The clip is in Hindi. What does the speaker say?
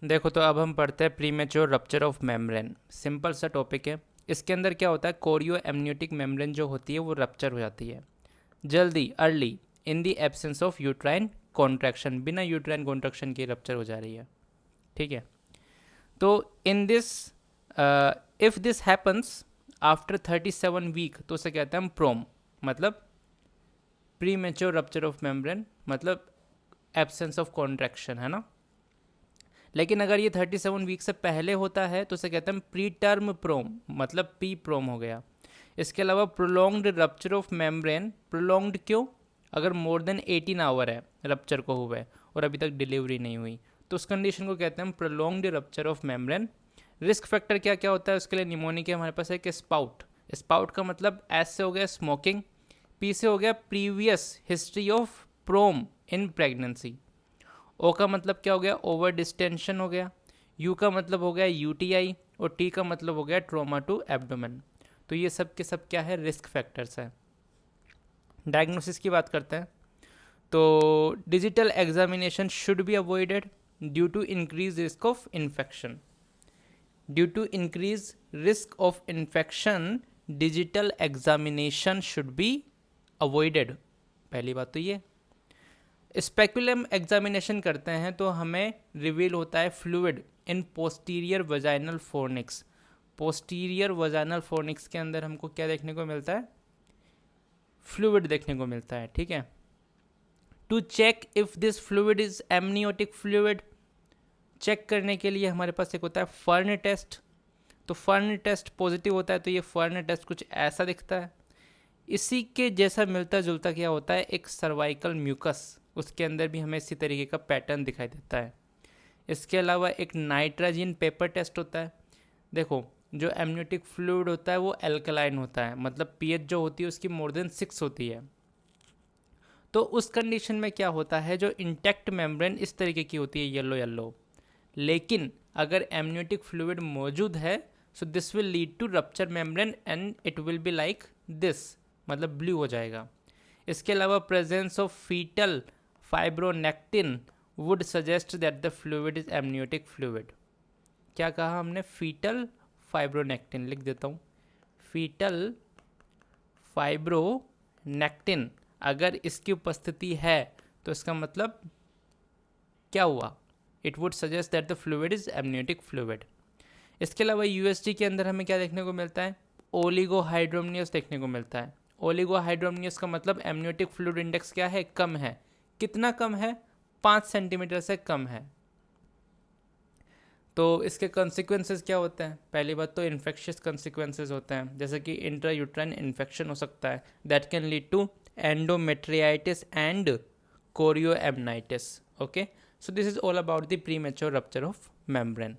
देखो तो अब हम पढ़ते हैं premature rupture of membrane. Simple सा टॉपिक है। इसके अंदर क्या होता है, कोरियो एमनियोटिक मेम्ब्रेन जो होती है वो रप्चर हो जाती है जल्दी, early, in the absence of uterine contraction. बिना यूट्राइन कॉन्ट्रैक्शन के रप्चर हो जा रही है। ठीक है। तो in this, if this happens after 37 week तो उसे कहते हैं हम प्रोम, मतलब premature rupture of membrane, मतलब एब्सेंस ऑफ कॉन्ट्रैक्शन, है ना। लेकिन अगर ये 37 वीक से पहले होता है तो उसे कहते हैं प्री टर्म प्रोम, मतलब पी प्रोम हो गया। इसके अलावा prolonged rupture of membrane, prolonged क्यों, अगर मोर देन 18 आवर है रप्चर को हुए और अभी तक डिलीवरी नहीं हुई तो उस कंडीशन को कहते हैं prolonged rupture of membrane. Risk factor क्या क्या होता है उसके लिए, निमोनिक हमारे पास है कि स्पाउट, स्पाउट का मतलब एस से हो गया स्मोकिंग, पी से हो गया previous history of PROM in pregnancy, O का मतलब क्या हो गया, ओवर डिस्टेंशन हो गया, यू का मतलब हो गया यूटीआई और टी का मतलब हो गया ट्रोमा टू एब्डोमेन। तो ये सब के सब क्या है, रिस्क फैक्टर्स हैं। डायग्नोसिस की बात करते हैं तो digital examination should be avoided due to increase risk of infection. Due to increase risk of infection digital examination should be avoided. पहली बात तो ये। स्पेकुलम एग्जामिनेशन करते हैं तो हमें रिवील होता है fluid in posterior vaginal fornix. Posterior vaginal fornix के अंदर हमको क्या देखने को मिलता है, फ्लूइड देखने को मिलता है। ठीक है। To check if this fluid is amniotic fluid, check करने के लिए हमारे पास एक होता है फर्न टेस्ट। तो फर्न टेस्ट पॉजिटिव होता है तो ये फर्न टेस्ट कुछ ऐसा दिखता है। इसी के जैसा मिलता जुलता क्या होता है, एक सर्वाइकल म्यूकस, उसके अंदर भी हमें इसी तरीके का पैटर्न दिखाई देता है। इसके अलावा एक नाइट्रोजन पेपर टेस्ट होता है। देखो जो एमनियोटिक फ्लूइड होता है वो एल्कलाइन होता है, मतलब पीएच जो होती है उसकी मोर देन 6 होती है। तो उस कंडीशन में क्या होता है, जो इंटैक्ट मेम्ब्रेन इस तरीके की होती है येलो येलो, लेकिन अगर एमनियोटिक फ्लूइड मौजूद है so this will lead to rupture membrane and it will be like this, मतलब ब्लू हो जाएगा। इसके अलावा presence of fetal fibronectin would suggest that the fluid is amniotic fluid. क्या कहा हमने, फीटल फाइब्रोनेक्टिन, लिख देता हूँ, फीटल फाइब्रोनेक्टिन अगर इसकी उपस्थिति है तो इसका मतलब क्या हुआ, it would suggest that the fluid is amniotic fluid. इसके अलावा यूएसजी के अंदर हमें क्या देखने को मिलता है, ओलिगोहाइड्रोमनियस देखने को मिलता है। ओलिगोहाइड्रोमनियस का मतलब एमनियोटिक फ्लूइड इंडेक्स क्या है, कम है। कितना कम है, 5 सेंटीमीटर से कम है। तो इसके कॉन्सिक्वेंसेस क्या होते हैं, पहली बात तो इन्फेक्शियस कॉन्सिक्वेंसेस होते हैं, जैसे कि इंट्रायूट्राइन इन्फेक्शन हो सकता है, that can lead to endometritis and chorioamnionitis. Okay, so this is all about the premature rupture of membrane.